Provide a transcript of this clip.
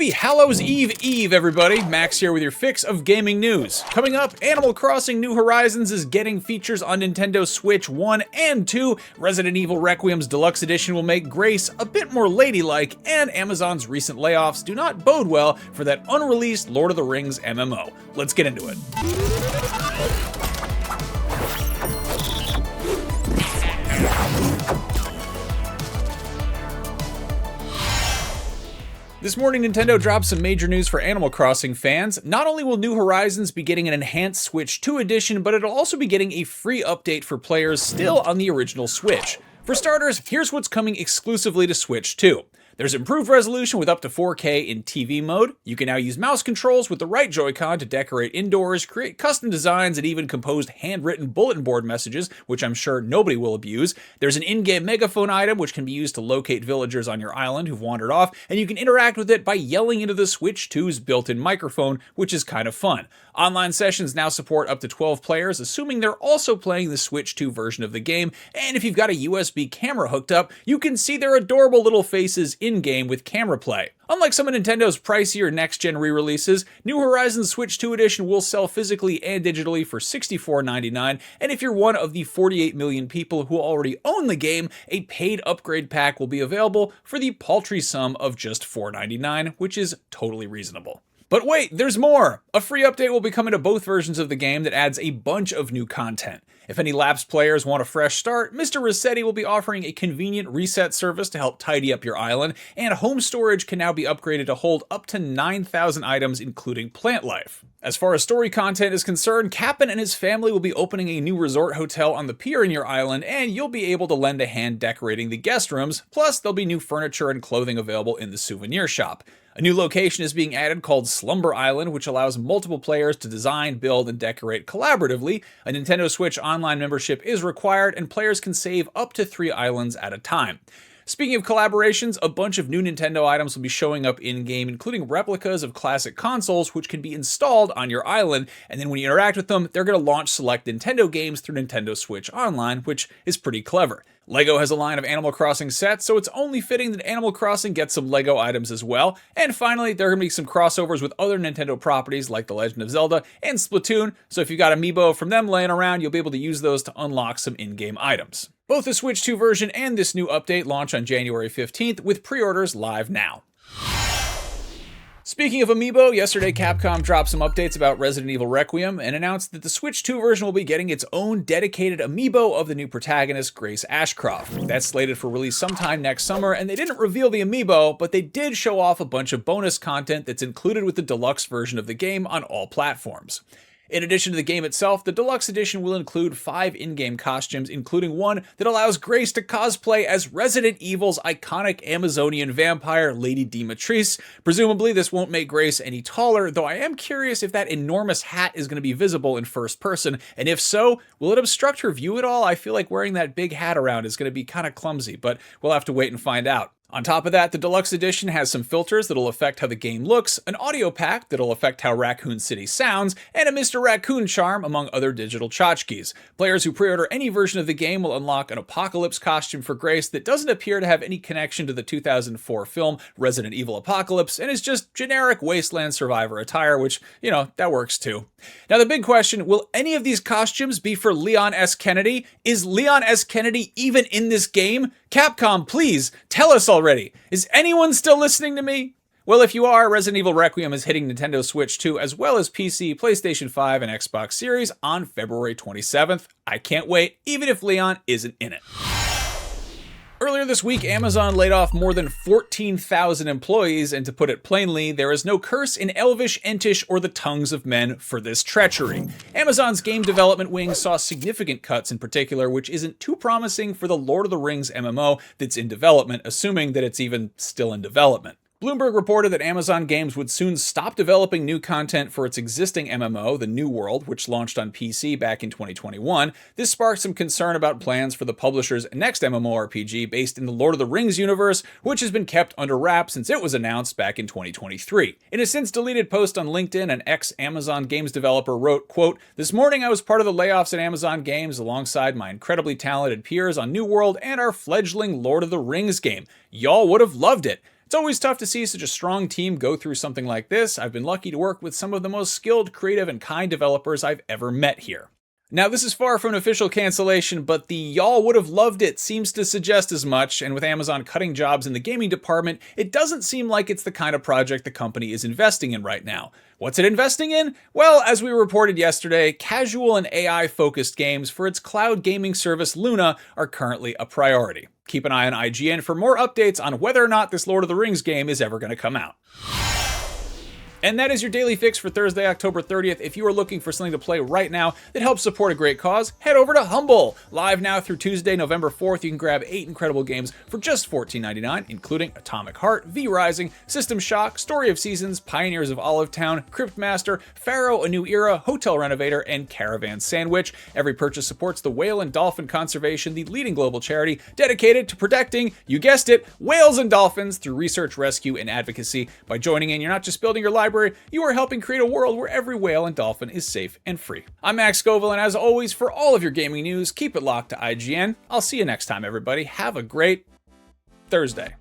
Happy Hallows Eve, everybody. Max here with your fix of gaming news. Coming up, Animal Crossing New Horizons is getting features on Nintendo Switch 1 and 2. Resident Evil Requiem's Deluxe Edition will make Grace a bit more ladylike, and Amazon's recent layoffs do not bode well for that unreleased Lord of the Rings MMO. Let's get into it. This morning, Nintendo dropped some major news for Animal Crossing fans. Not only will New Horizons be getting an enhanced Switch 2 edition, but it'll also be getting a free update for players still on the original Switch. For starters, here's what's coming exclusively to Switch 2. There's improved resolution with up to 4K in TV mode. You can now use mouse controls with the right Joy-Con to decorate indoors, create custom designs, and even compose handwritten bulletin board messages, which I'm sure nobody will abuse. There's an in-game megaphone item, which can be used to locate villagers on your island who've wandered off, and you can interact with it by yelling into the Switch 2's built-in microphone, which is kind of fun. Online sessions now support up to 12 players, assuming they're also playing the Switch 2 version of the game, and if you've got a USB camera hooked up, you can see their adorable little faces in-game with camera play. Unlike some of Nintendo's pricier next-gen re-releases, New Horizons Switch 2 Edition will sell physically and digitally for $64.99, and if you're one of the 48 million people who already own the game, a paid upgrade pack will be available for the paltry sum of just $4.99, which is totally reasonable. But wait, there's more! A free update will be coming to both versions of the game that adds a bunch of new content. If any lapsed players want a fresh start, Mr. Rossetti will be offering a convenient reset service to help tidy up your island, and home storage can now be upgraded to hold up to 9,000 items, including plant life. As far as story content is concerned, Cap'n and his family will be opening a new resort hotel on the pier in your island, and you'll be able to lend a hand decorating the guest rooms, plus there'll be new furniture and clothing available in the souvenir shop. A new location is being added called Slumber Island, which allows multiple players to design, build, and decorate collaboratively. A Nintendo Switch Online membership is required, and players can save up to 3 islands at a time. Speaking of collaborations, a bunch of new Nintendo items will be showing up in-game, including replicas of classic consoles, which can be installed on your island, and then when you interact with them, they're going to launch select Nintendo games through Nintendo Switch Online, which is pretty clever. LEGO has a line of Animal Crossing sets, so it's only fitting that Animal Crossing gets some LEGO items as well. And finally, there are going to be some crossovers with other Nintendo properties like The Legend of Zelda and Splatoon, so if you've got amiibo from them laying around, you'll be able to use those to unlock some in-game items. Both the Switch 2 version and this new update launch on January 15th, with pre-orders live now. Speaking of amiibo, yesterday Capcom dropped some updates about Resident Evil Requiem and announced that the Switch 2 version will be getting its own dedicated amiibo of the new protagonist, Grace Ashcroft. That's slated for release sometime next summer, and they didn't reveal the amiibo, but they did show off a bunch of bonus content that's included with the deluxe version of the game on all platforms. In addition to the game itself, the Deluxe Edition will include 5 in-game costumes, including one that allows Grace to cosplay as Resident Evil's iconic Amazonian vampire, Lady Dimitrescu. Presumably, this won't make Grace any taller, though I am curious if that enormous hat is going to be visible in first person, and if so, will it obstruct her view at all? I feel like wearing that big hat around is going to be kind of clumsy, but we'll have to wait and find out. On top of that, the Deluxe Edition has some filters that'll affect how the game looks, an audio pack that'll affect how Raccoon City sounds, and a Mr. Raccoon charm, among other digital tchotchkes. Players who pre-order any version of the game will unlock an Apocalypse costume for Grace that doesn't appear to have any connection to the 2004 film Resident Evil Apocalypse, and is just generic Wasteland Survivor attire, which, that works too. Now the big question, will any of these costumes be for Leon S. Kennedy? Is Leon S. Kennedy even in this game? Capcom, please, tell us already. Is anyone still listening to me? Well, if you are, Resident Evil Requiem is hitting Nintendo Switch 2 as well as PC, PlayStation 5, and Xbox Series on February 27th. I can't wait, even if Leon isn't in it. Earlier this week, Amazon laid off more than 14,000 employees, and to put it plainly, there is no curse in Elvish, Entish, or the tongues of men for this treachery. Amazon's game development wing saw significant cuts in particular, which isn't too promising for the Lord of the Rings MMO that's in development, assuming that it's even still in development. Bloomberg reported that Amazon Games would soon stop developing new content for its existing MMO, The New World, which launched on PC back in 2021. This sparked some concern about plans for the publisher's next MMORPG based in the Lord of the Rings universe, which has been kept under wraps since it was announced back in 2023. In a since-deleted post on LinkedIn, an ex-Amazon Games developer wrote, quote, "This morning I was part of the layoffs at Amazon Games alongside my incredibly talented peers on New World and our fledgling Lord of the Rings game. Y'all would have loved it. It's always tough to see such a strong team go through something like this. I've been lucky to work with some of the most skilled, creative, and kind developers I've ever met here. Now, this is far from an official cancellation, but the "y'all would have loved it" seems to suggest as much, and with Amazon cutting jobs in the gaming department, it doesn't seem like it's the kind of project the company is investing in right now. What's it investing in? Well, as we reported yesterday, casual and AI-focused games for its cloud gaming service Luna are currently a priority. Keep an eye on IGN for more updates on whether or not this Lord of the Rings game is ever going to come out. And that is your daily fix for Thursday, October 30th. If you are looking for something to play right now that helps support a great cause, head over to Humble. Live now through Tuesday, November 4th, you can grab 8 incredible games for just $14.99, including Atomic Heart, V Rising, System Shock, Story of Seasons, Pioneers of Olive Town, Cryptmaster, Pharaoh: A New Era, Hotel Renovator, and Caravan Sandwich. Every purchase supports the Whale and Dolphin Conservation, the leading global charity dedicated to protecting, you guessed it, whales and dolphins through research, rescue, and advocacy. By joining in, you're not just building your library, you are helping create a world where every whale and dolphin is safe and free. I'm Max Scoville, and as always, for all of your gaming news, keep it locked to IGN. I'll see you next time, everybody. Have a great Thursday.